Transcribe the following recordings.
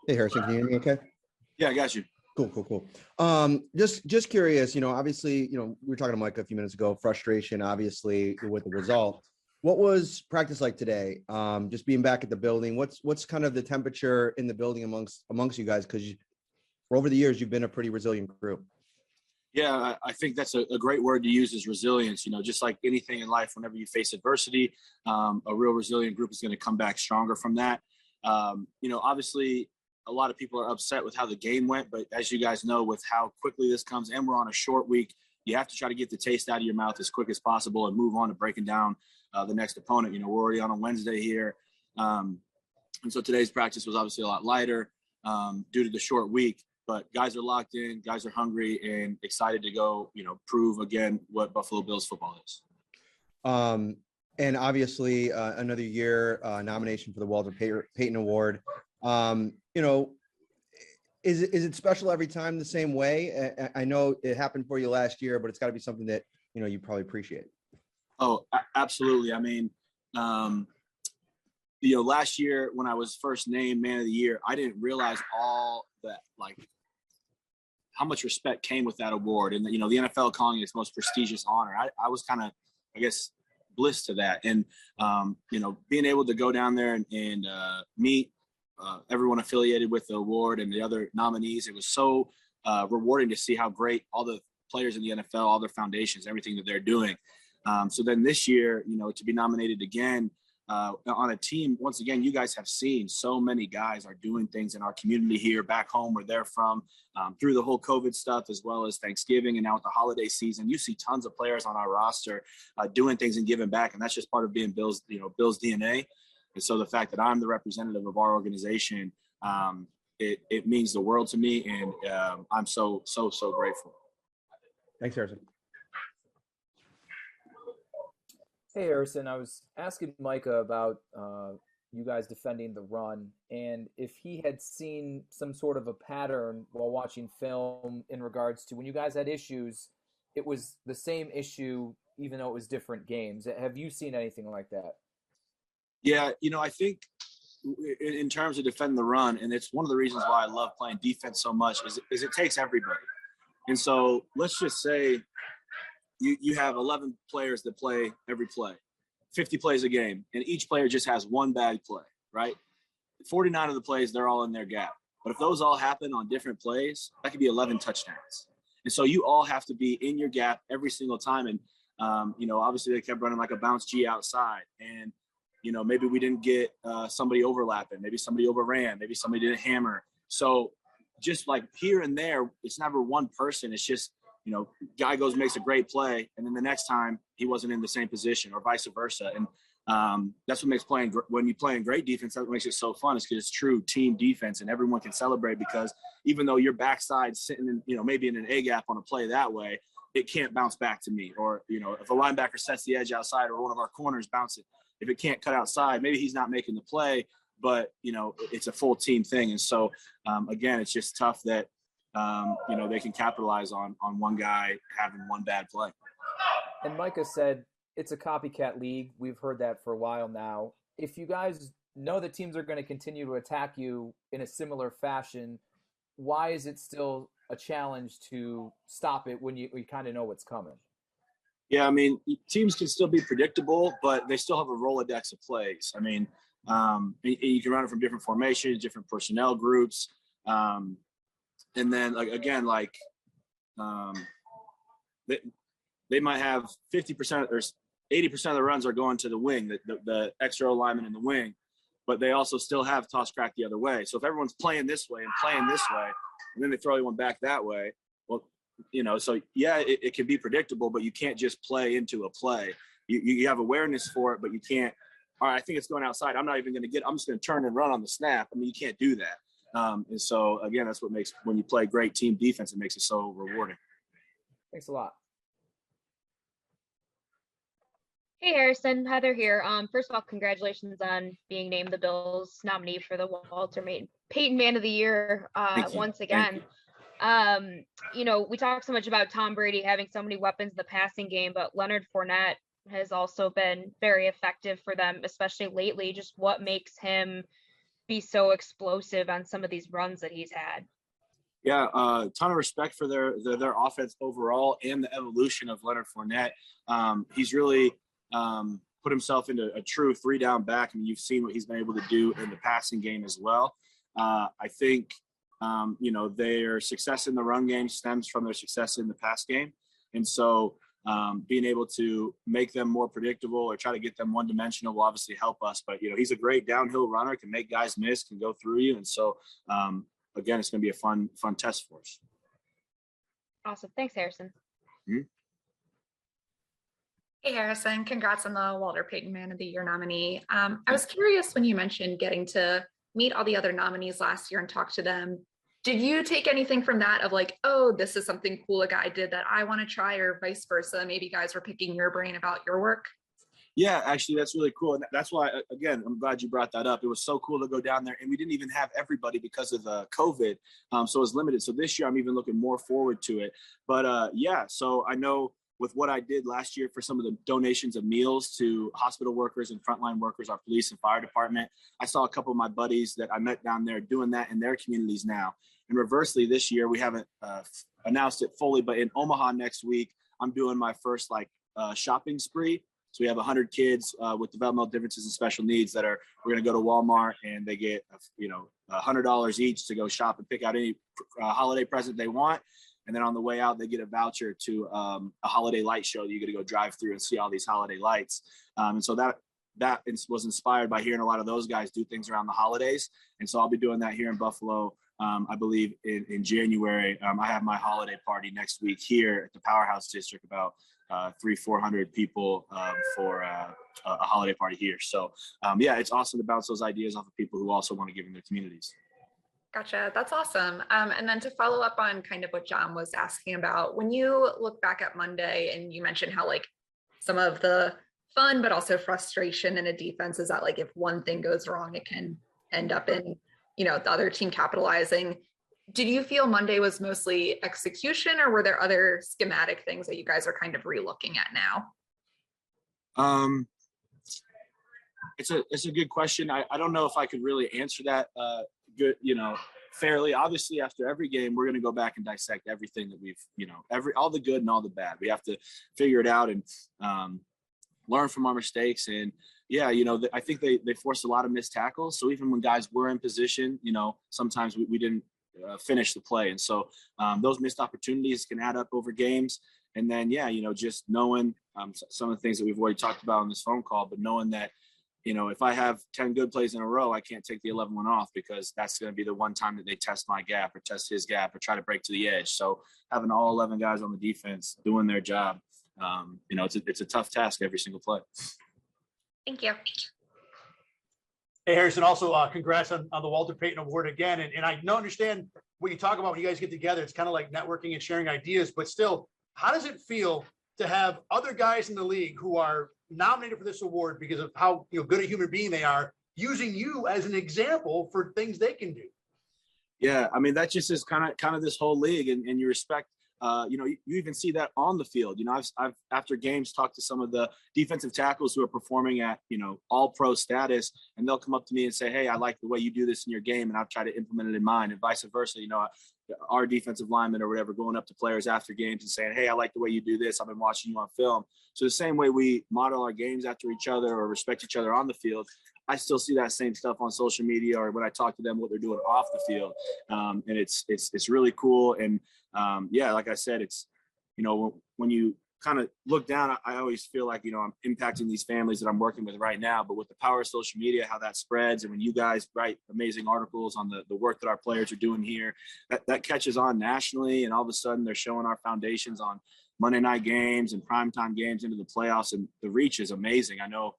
Hey, Harrison, can you hear me okay? Yeah, I got you. Cool. Just curious, obviously, we were talking to Mike a few minutes ago, frustration, obviously, with the result. What was practice like today? Just being back at the building, what's kind of the temperature in the building amongst you guys? Because for over the years, you've been a pretty resilient group. Yeah, I think that's a great word to use is resilience. Just like anything in life, whenever you face adversity, a real resilient group is going to come back stronger from that. Obviously, a lot of people are upset with how the game went, but as you guys know, with how quickly this comes, and we're on a short week, you have to try to get the taste out of your mouth as quick as possible and move on to breaking down the next opponent. We're already on a Wednesday here. And so today's practice was obviously a lot lighter due to the short week, but guys are locked in, guys are hungry and excited to go, prove again what Buffalo Bills football is. And obviously another year nomination for the Walter Payton Award. Is it special every time the same way? I know it happened for you last year, but it's got to be something that, you probably appreciate. Oh, absolutely. I mean, last year when I was first named Man of the Year, I didn't realize all that, how much respect came with that award. And, the NFL calling it its most prestigious honor. I was kind of, I guess, bliss to that. And, being able to go down there and meet everyone affiliated with the award and the other nominees, it was so rewarding to see how great all the players in the NFL, all their foundations, everything that they're doing. So then this year, to be nominated again on a team, once again, you guys have seen so many guys are doing things in our community here, back home where they're from, through the whole COVID stuff, as well as Thanksgiving and now with the holiday season. You see tons of players on our roster doing things and giving back, and that's just part of being Bill's DNA. And so the fact that I'm the representative of our organization, it means the world to me, and I'm so grateful. Thanks, Harrison. Hey, Harrison, I was asking Micah about you guys defending the run, and if he had seen some sort of a pattern while watching film in regards to when you guys had issues, it was the same issue, even though it was different games. Have you seen anything like that? Yeah, I think in terms of defending the run, and it's one of the reasons why I love playing defense so much, is it takes everybody. And so let's just say you have 11 players that play every play, 50 plays a game, and each player just has one bad play, right? 49 of the plays, they're all in their gap. But if those all happen on different plays, that could be 11 touchdowns. And so you all have to be in your gap every single time. And, obviously they kept running like a bounce G outside. And, maybe we didn't get somebody overlapping. Maybe somebody overran. Maybe somebody didn't hammer. So just like here and there, it's never one person. It's just, guy goes, makes a great play, and then the next time he wasn't in the same position, or vice versa. And that's what makes when you play in great defense, that's what makes it so fun, is because it's true team defense, and everyone can celebrate, because even though your backside sitting in, maybe in an A gap on a play that way, it can't bounce back to me. Or, if a linebacker sets the edge outside, or one of our corners bounce it, if it can't cut outside, maybe he's not making the play, but, it's a full team thing. And so, again, it's just tough that, they can capitalize on one guy having one bad play. And Micah said it's a copycat league. We've heard that for a while now. If you guys know that teams are going to continue to attack you in a similar fashion, why is it still a challenge to stop it when you kind of know what's coming? Yeah, I mean, teams can still be predictable, but they still have a Rolodex of plays. I mean, you can run it from different formations, different personnel groups. And then, they might have 50% or 80% of the runs are going to the wing, the extra alignment in the wing, but they also still have toss crack the other way. So if everyone's playing this way and playing this way, and then they throw one back that way, well, so yeah, it can be predictable, but you can't just play into a play. You have awareness for it, but you can't. All right, I think it's going outside. I'm not even going to I'm just going to turn and run on the snap. I mean, you can't do that. And so, again, that's what makes, when you play great team defense, it makes it so rewarding. Thanks a lot. Hey, Harrison, Heather here. First of all, congratulations on being named the Bills nominee for the Walter Payton Man of the Year once again. We talk so much about Tom Brady having so many weapons in the passing game, but Leonard Fournette has also been very effective for them, especially lately. Just what makes him be so explosive on some of these runs that he's had. Yeah, ton of respect for their offense overall and the evolution of Leonard Fournette. He's really put himself into a true 3-down back, and you've seen what he's been able to do in the passing game as well. I think, their success in the run game stems from their success in the pass game. And so being able to make them more predictable or try to get them one-dimensional will obviously help us. But, he's a great downhill runner, can make guys miss, can go through you. And so, again, it's going to be a fun test for us. Awesome. Thanks, Harrison. Mm-hmm. Hey, Harrison. Congrats on the Walter Payton Man of the Year nominee. I was curious when you mentioned getting to meet all the other nominees last year and talk to them. Did you take anything from that of like, oh, this is something cool a guy did that I want to try, or vice versa? Maybe guys were picking your brain about your work? Yeah, actually, that's really cool. And that's why, again, I'm glad you brought that up. It was so cool to go down there. And we didn't even have everybody because of COVID. So it was limited. So this year, I'm even looking more forward to it. But so I know with what I did last year for some of the donations of meals to hospital workers and frontline workers, our police and fire department, I saw a couple of my buddies that I met down there doing that in their communities now. And reversely, this year, we haven't announced it fully, but in Omaha next week, I'm doing my first shopping spree. So we have 100 kids with developmental differences and special needs we're going to go to Walmart, and they get, $100 each to go shop and pick out any holiday present they want. And then on the way out, they get a voucher to a holiday light show that you get to go drive through and see all these holiday lights. And so that was inspired by hearing a lot of those guys do things around the holidays. And so I'll be doing that here in Buffalo. I believe in January. I have my holiday party next week here at the Powerhouse District, about 300-400 people for a holiday party here. So it's awesome to bounce those ideas off of people who also want to give in their communities. Gotcha. That's awesome. And then to follow up on kind of what John was asking about, when you look back at Monday and you mentioned how some of the fun, but also frustration in a defense is that if one thing goes wrong, it can end up in, the other team capitalizing. Did you feel Monday was mostly execution, or were there other schematic things that you guys are kind of relooking at now? It's a good question. I don't know if I could really answer that fairly. Obviously, after every game, we're going to go back and dissect everything that we've, all the good and all the bad. We have to figure it out and learn from our mistakes. And I think they forced a lot of missed tackles. So even when guys were in position, sometimes we didn't finish the play. And so those missed opportunities can add up over games. And then, just knowing some of the things that we've already talked about on this phone call, but knowing that, if I have 10 good plays in a row, I can't take the 11th one off, because that's going to be the one time that they test my gap or test his gap or try to break to the edge. So having all 11 guys on the defense doing their job, it's a tough task every single play. Thank you. Hey, Harrison, also congrats on the Walter Payton Award again. And I understand what you talk about when you guys get together. It's kind of like networking and sharing ideas, but still, how does it feel to have other guys in the league who are nominated for this award because of how good a human being they are, using you as an example for things they can do? Yeah, I mean, that just is kind of this whole league, and you respect. You even see that on the field. I've after games talked to some of the defensive tackles who are performing at all pro status, and they'll come up to me and say, "Hey, I like the way you do this in your game, and I've tried to implement it in mine," and vice versa. Our defensive linemen or whatever going up to players after games and saying, "Hey, I like the way you do this. I've been watching you on film." So the same way we model our games after each other or respect each other on the field, I still see that same stuff on social media or when I talk to them, what they're doing off the field. And it's really cool. And like I said, it's, when you kind of look down, I always feel like, I'm impacting these families that I'm working with right now, but with the power of social media, how that spreads. And when you guys write amazing articles on the work that our players are doing here, that catches on nationally. And all of a sudden they're showing our foundations on Monday night games and primetime games into the playoffs. And the reach is amazing. I know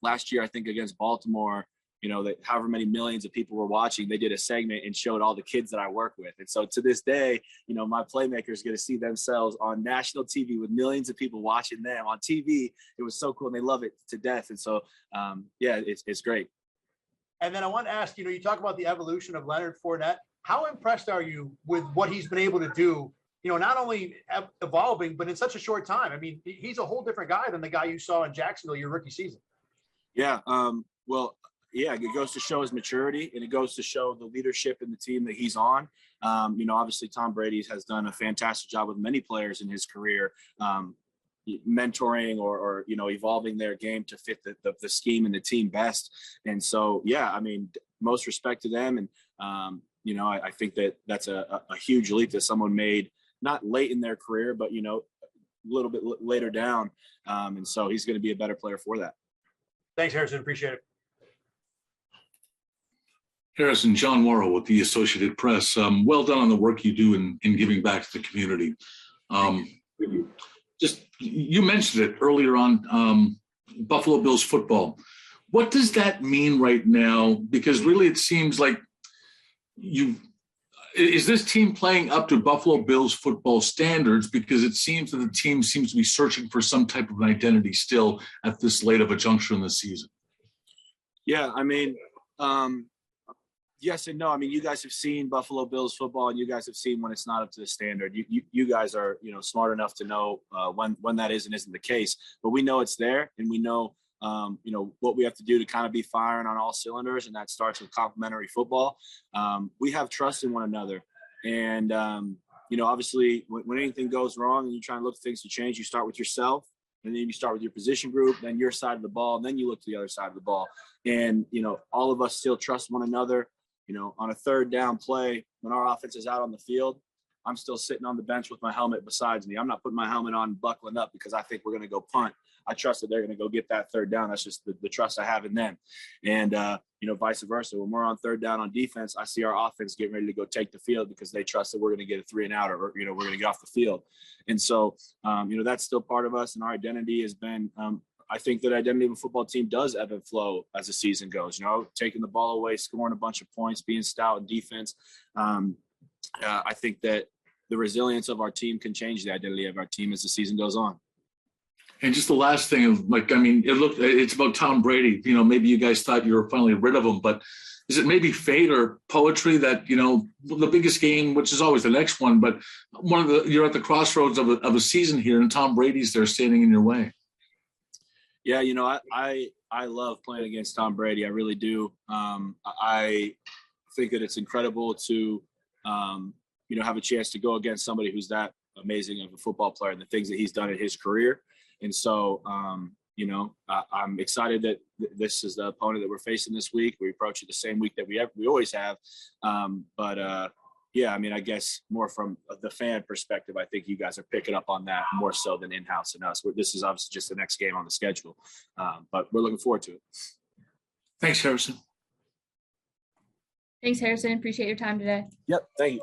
last year, I think against Baltimore, that however many millions of people were watching, they did a segment and showed all the kids that I work with. And so to this day, my playmakers get to see themselves on national TV with millions of people watching them on TV. It was so cool, and they love it to death. And so, it's great. And then I want to ask, you talk about the evolution of Leonard Fournette. How impressed are you with what he's been able to do, not only evolving, but in such a short time? I mean, he's a whole different guy than the guy you saw in Jacksonville your rookie season. Yeah. Well, yeah, it goes to show his maturity, and it goes to show the leadership in the team that he's on. Obviously Tom Brady has done a fantastic job with many players in his career, mentoring or evolving their game to fit the scheme and the team best. And so, yeah, I mean, most respect to them. And, I think that's a huge leap that someone made, not late in their career, but, a little bit later down. And so he's going to be a better player for that. Thanks, Harrison. Appreciate it. Harrison, John Morrow with the Associated Press. Well done on the work you do in giving back to the community. You mentioned it earlier on, Buffalo Bills football. What does that mean right now? Because really it seems like is this team playing up to Buffalo Bills football standards? Because it seems that the team seems to be searching for some type of an identity still at this late of a juncture in the season. Yeah, I mean, yes and no. I mean, you guys have seen Buffalo Bills football, and you guys have seen when it's not up to the standard. You guys are, smart enough to know when that is and isn't the case. But we know it's there, and we know, what we have to do to kind of be firing on all cylinders, and that starts with complementary football. We have trust in one another, and obviously, when anything goes wrong and you try and look for things to change, you start with yourself. And then you start with your position group, then your side of the ball, and then you look to the other side of the ball. And, all of us still trust one another. On a third down play, when our offense is out on the field, I'm still sitting on the bench with my helmet beside me. I'm not putting my helmet on and buckling up because I think we're going to go punt. I trust that they're going to go get that third down. That's just the trust I have in them. And, vice versa. When we're on third down on defense, I see our offense getting ready to go take the field because they trust that we're going to get a 3 and out, or, we're going to get off the field. And so, that's still part of us. And our identity has been, I think that identity of a football team does ebb and flow as the season goes, taking the ball away, scoring a bunch of points, being stout in defense. I think that the resilience of our team can change the identity of our team as the season goes on. And just the last thing, it's about Tom Brady. Maybe you guys thought you were finally rid of him, but is it maybe fate or poetry that, the biggest game, which is always the next one, but you're at the crossroads of a season here, and Tom Brady's there standing in your way? Yeah, I love playing against Tom Brady. I really do. I think that it's incredible to, have a chance to go against somebody who's that amazing of a football player and the things that he's done in his career. And so, I'm excited that this is the opponent that we're facing this week. We approach it the same week that we always have. Yeah, I mean, I guess more from the fan perspective, I think you guys are picking up on that more so than in-house and us. This is obviously just the next game on the schedule, but we're looking forward to it. Thanks, Harrison. Thanks, Harrison. Appreciate your time today. Yep, thank you.